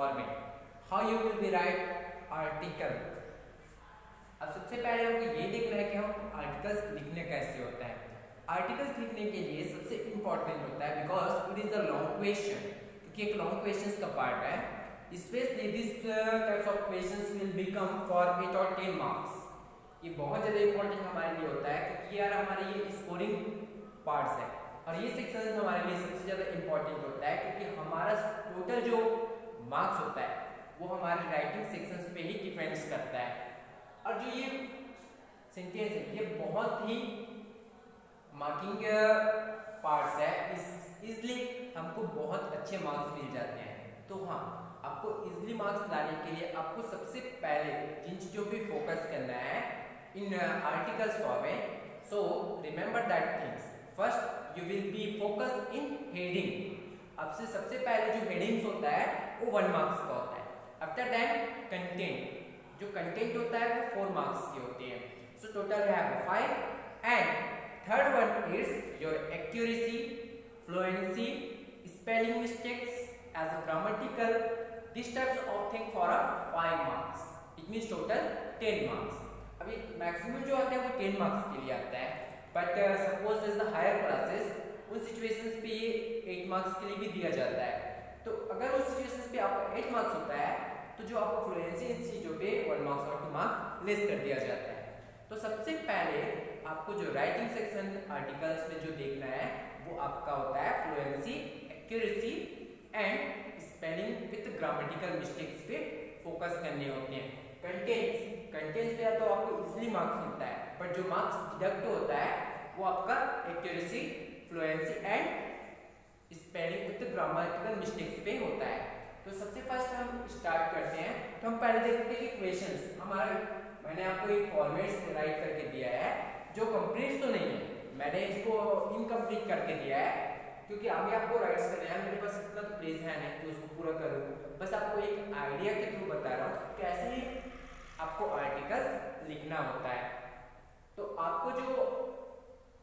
format. How you will be write article. अब सबसे पहले हमको ये देखना है कि हम आर्टिकल्स लिखने कैसे होता है। आर्टिकल्स लिखने के लिए सबसे इम्पोर्टेंट होता है because it is a long question, क्योंकि एक लॉन्ग क्वेश्चंस का पार्ट है। Specially this types of questions will become for 8 और 10 मार्क्स। ये बहुत ज़्यादा इंपॉर्टेंट हमारे लिए होता है क्योंकि यार हमारे ये स्कोरिंग पार्ट्स है और ये सेक्शन हमारे लिए सबसे ज़्यादा इंपॉर्टेंट होता है क्योंकि हमारा टोटल जो मार्क्स होता है वो हमारे राइटिंग सेक्शंस पे ही डिपेंड्स करता है। और जो ये सेंटेंस है ये बहुत ही मार्किंग पार्ट्स है, इसलिए हमको बहुत अच्छे मार्क्स मिल जाते हैं। तो हाँ, आपको इजीली मार्क्स लाने के लिए आपको सबसे पहले जिन चीज़ों पे फोकस करना है इन आर्टिकल्स फॉर्म में, so remember that things. First you will be focus in heading. आपसे सबसे पहले जो हेडिंग्स होता है वो 1 मार्क्स का होता है। आफ्टर दैट कंटेंट, जो कंटेंट होता है वो 4 मार्क्स के होते हैं। So total we have 5 and third one is your accuracy, fluency, spelling mistakes as a grammatical, these types of thing for a 5 marks. It means total 10 marks. अभी maximum जो आते हैं वो 10 मार्क्स के लिए आता है, but suppose is the higher classes, उन सिचुएशंस पे ये 8 मार्क्स के लिए भी दिया जाता है। तो अगर उस सिचुएशंस पे आपका 8 मार्क्स होता है तो जो आपको फ्लुएंसी इन चीज़ों पे 1 मार्क्स और 2 मार्क्स लेस कर दिया जाता है। तो सबसे पहले आपको जो राइटिंग सेक्शन आर्टिकल्स में जो देखना है वो आपका होता है fluency, accuracy and spelling with grammatical mistakes पे फोकस करने होते हैं। कंटेंट्स पे तो आपको इजीली मार्क्स मिलता है, बट जो मार्क्स डिडक्ट होता है वो आपका accuracy, fluency and spelling with grammatical mistakes पे होता है। तो सबसे फर्स्ट हम स्टार्ट करते हैं। तो हम पहले देखते हैं कि क्वेश्चंस हमारा, मैंने आपको एक फॉर्मेट राइट करके दिया है जो कंप्लीट तो नहीं है, मैंने इसको इनकम्प्लीट करके दिया है क्योंकि आगे आपको राइट्स करना है। मेरे पास इतना तो पेज है नहीं कि उसको पूरा करूँ, बस आपको एक आइडिया के थ्रू बता रहा हूँ कैसे आपको आर्टिकल्स लिखना होता है। तो आपको जो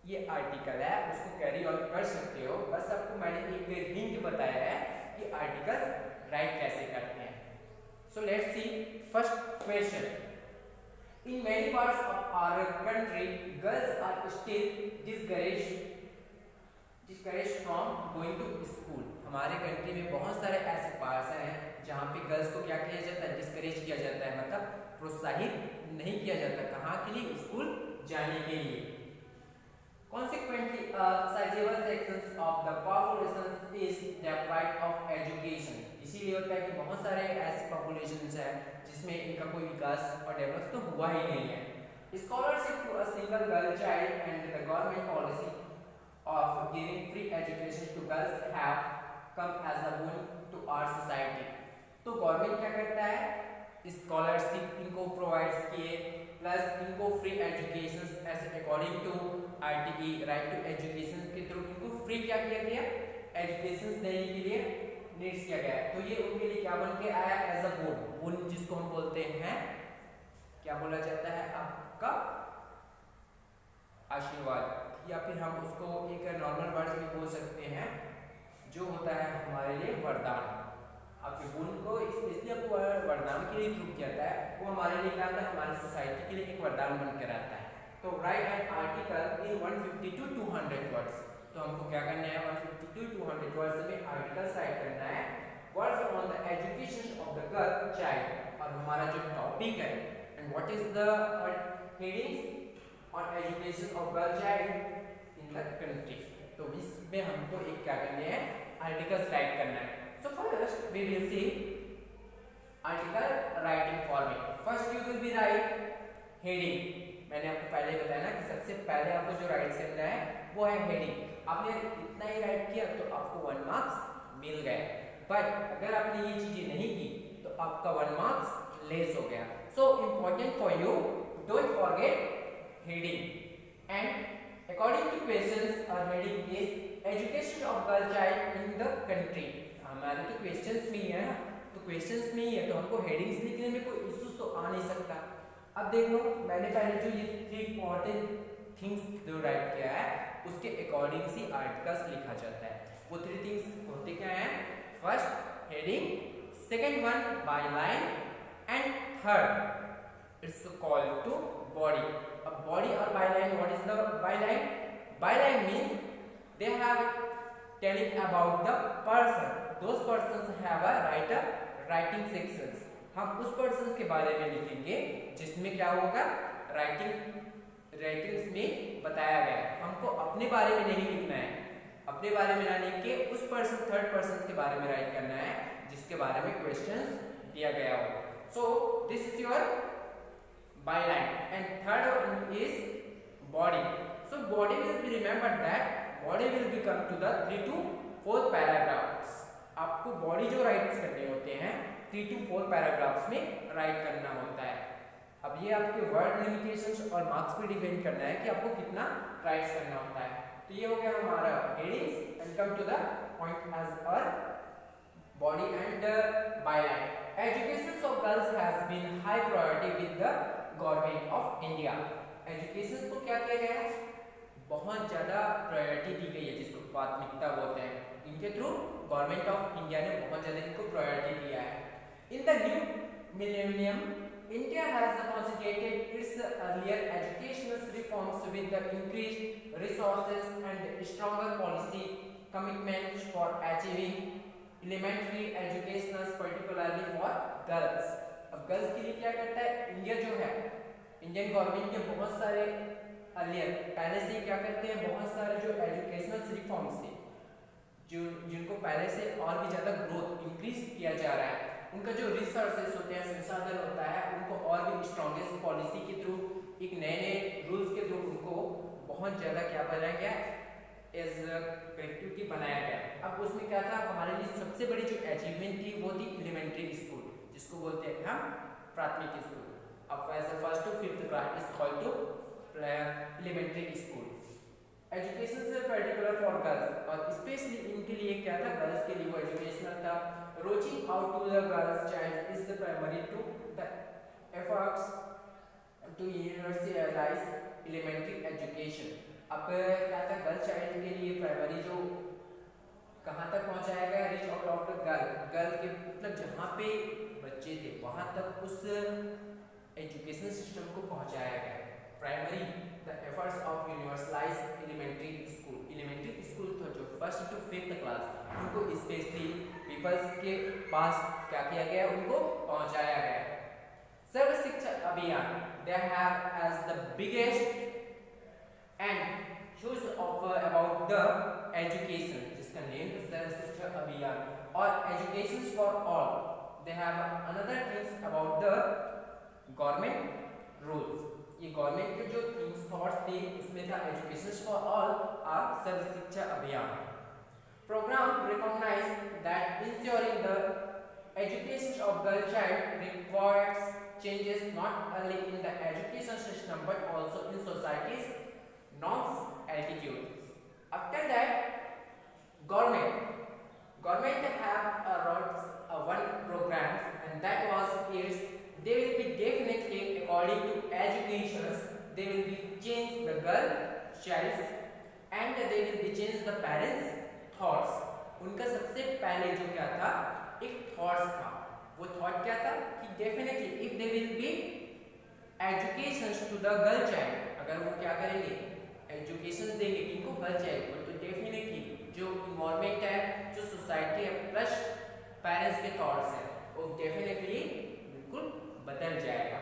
ये आर्टिकल है उसको कैरी ऑन कर सकते हो, बस आपको मैंने एक हिंट बताया है कि आर्टिकल्स राइट कैसे करते हैं। So let's see first question. In many parts of our country girls are still discouraged from going to school. हमारे कंट्री में बहुत सारे ऐसे पार्ट्स हैं जहाँ पे गर्ल्स को क्या किया जाता है, डिस्करेज किया जाता है, मतलब प्रोत्साहित नहीं किया जाता। कहाँ के लिए? स्कूल जाने के लिए। Consequently, a sizable section of the population is deprived of education. इसीलिए होता है कि बहुत सारे ऐसे पॉपुलेशंस हैं जिसमें इनका कोई विकास और डेवलप तो हुआ ही नहीं है। Scholarship to a single girl child and the government policy of giving free education to girls have come as a boon to our society. तो गवर्नमेंट क्या करता है, स्कॉलरशिप इनको प्रोवाइड्स किए, प्लस इनको फ्री एजुकेशन ऐसे according to RTE right to education के through इनको फ्री क्या किया गया, एजुकेशन देने के लिए नीड्स किया गया। तो ये उनके लिए क्या बन के आया, एज अ बोन, जिसको हम बोलते हैं, क्या बोला जाता है आपका आशीर्वाद, या फिर हम उसको एक नॉर्मल वर्ड भी बोल सकते हैं जो होता है हमारे लिए वरदान। आपके गुण को स्पेशली आपको वरदान के लिए ट्रूप किया जाता है, वो हमारे लिए क्या आता है, हमारी सोसाइटी के लिए एक वरदान बनकर आता है। तो right an article in 150 to 200 words. तो हमको क्या करना है, 150 to 200 वर्ड्स में आर्टिकल्स राइट करना है। Words on the education of the girl child, और हमारा जो टॉपिक है and what is the headings on education of girl child in the country. तो इसमें हमको एक क्या करना है, आर्टिकल्स राइट करना है। So first we will see article writing format. First you will be write heading. मैंने आपको पहले बताया ना कि सबसे पहले आपको जो राइट करना है वो है हेडिंग। आपने इतना ही राइट किया तो आपको 1 मार्क्स मिल गए, बट अगर आपने ये चीजें नहीं की तो आपका 1 मार्क्स लेस हो गया। So important for you, don't forget heading and according to questions our heading is education of girl child in the country। हमारे तो क्वेश्चंस में ही है ना, तो क्वेश्चंस में ही है तो हमको हेडिंग्स लिखने में कोई इश्यूज तो आ नहीं सकता। अब देखो मैंने पहले जो ये 3 इंपॉर्टेंट थिंग्स जो राइट किया है उसके अकॉर्डिंग ही आर्टिकल्स लिखा जाता है। वो 3 थिंग्स होते क्या हैं, first heading, second one byline and third it's called to body. अब बॉडी और byline, what is the byline? Byline means they have telling about the person, those persons have a writing sections। हम उस persons के बारे में लिखेंगे जिसमें क्या होगा, राइटिंग्स में बताया गया है। हमको अपने बारे में नहीं लिखना है, अपने बारे में ना लिख के उस पर्सन, थर्ड पर्सन के बारे में राइट करना है जिसके बारे में क्वेश्चंस दिया गया हो। So this is your byline and third one is body. So body will be remember that body will be come to the 3 to 4 paragraphs. आपको बॉडी जो राइट्स करने होते हैं 3 to 4 पैराग्राफ्स में राइट करना होता है। अब ये आपके वर्ड लिमिटेशंस और मार्क्स पे डिपेंड करना है कि आपको कितना राइट्स करना होता है। तो ये हो गया हमारा headings and come to the point as a body and byline. Education of girls has been high priority with the government of India. एजुकेशन को क्या किया गया है, बहुत ज्यादा प्रायोरिटी दी गई है, जिसको प्राथमिकता बोलते हैं। इनके थ्रू गवर्नमेंट ऑफ इंडिया ने बहुत ज्यादा इनको प्रायोरिटी दिया है। In the new millennium India has concentrated its earlier educational reforms with the increased resources and stronger policy commitments for achieving elementary education particularly for girls। अब girls के लिए क्या करता है इंडिया जो है, इंडियन गवर्नमेंट के बहुत सारे अर्लियर पहले से क्या करते हैं, बहुत सारे जो एजुकेशनल रिफॉर्म्स थे जो जिनको पहले से और भी ज़्यादा ग्रोथ इंक्रीज किया जा रहा है, उनका जो रिसोर्सेस होते हैं, संसाधन होता है, उनको और भी स्ट्रॉन्गेस्ट पॉलिसी के थ्रू, एक नए नए रूल्स के थ्रू उनको बहुत ज़्यादा क्या बनाया गया, एज कनेक्टिविटी बनाया गया। अब उसमें क्या था, हमारे लिए सबसे बड़ी जो अचीवमेंट थी वो थी एलिमेंट्री स्कूल, जिसको बोलते हैं हम प्राथमिक स्कूल। अब as first to fifth class is called to elementary school. Education से पर्टिकुलर फॉर गर्ल्स, और स्पेशली इनके लिए क्या था, गर्ल्स के लिए वो एजुकेशनल था। Reaching out to the girls child is the primary to the efforts to universalize elementary education. अब क्या था, गर्ल चाइल्ड के लिए प्राइमरी जो कहाँ तक पहुँचाया गया, reach out of the girl के मतलब जहाँ पे बच्चे थे वहाँ तक उस एजुकेशन सिस्टम को पहुँचाया गया। Primary the efforts of universalize elementary school, elementary school तो जो फर्स्ट टू फिफ्थ क्लास उनको स्पेशली पीपल्स के पास क्या किया गया, उनको पहुँचाया गया। Sarva Shiksha Abhiyan, they have as the biggest and choose of about the education, जिसका नेम सर्व शिक्षा अभियान, और education for all। they have another things about the government rules। ये गवर्नमेंट के जो थिंग्स थॉट्स थे इसमें था एजुकेशन फॉर ऑल और Sarva Shiksha Abhiyan. Program recognize that ensuring the education of girl child requires changes not only in the education system but also in societies norms, attitudes। After that, government have wrote one program, and that was is they will be definitely according to educations, they will be change the girl childs and they will be change the parents thoughts। उनका सबसे पहले जो क्या था, एक thoughts था। वो thought क्या था कि definitely if they will be education to the girl child, अगर वो क्या करेंगे एजुकेशन देंगे किनको, गर्ल चाइल्ड को, तो डेफिनेटली जो इन्वायरमेंट है, जो सोसाइटी है, प्लस पेरेंट्स के थॉट्स है, वो डेफिनेटली बिल्कुल बदल जाएगा।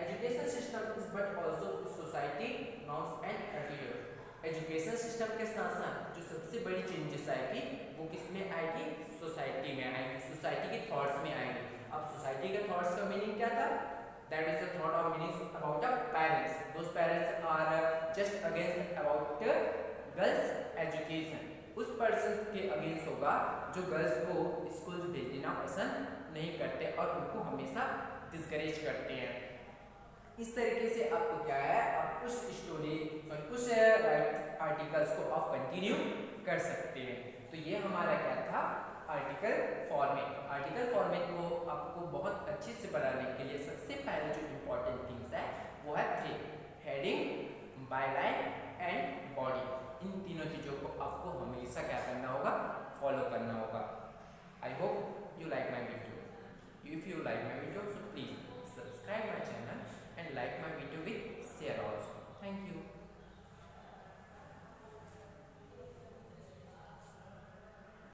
Education system is but also society norms and attitude. Education system के साथ साथ जो सबसे बड़ी चेंजेस आएगी वो किसमें आएगी, सोसाइटी में आएगी, सोसाइटी के थॉट्स में आएगी। अब सोसाइटी के थॉट्स का मीनिंग क्या था, that is the thought or meanings about the parents, those parents are just against about the girls education। उस पर्सन के अगेंस्ट होगा जो गर्ल्स को स्कूल भेजना पसंद नहीं करते और उनको हमेशा डिस्करेज करते हैं। इस तरीके से आपको क्या है, आप कुछ स्टोरी और कुछ आर्टिकल्स को आप कंटिन्यू कर सकते हैं। तो ये हमारा क्या था, आर्टिकल फॉर्मेट। आर्टिकल फॉर्मेट को आपको बहुत अच्छे से बनाने के लिए सबसे पहले जो इम्पोर्टेंट थिंग्स है वो है 3, हेडिंग, बायलाइन एंड बॉडी। इन तीनों चीज़ों को आपको हमेशा क्या करना होगा, फॉलो करना होगा।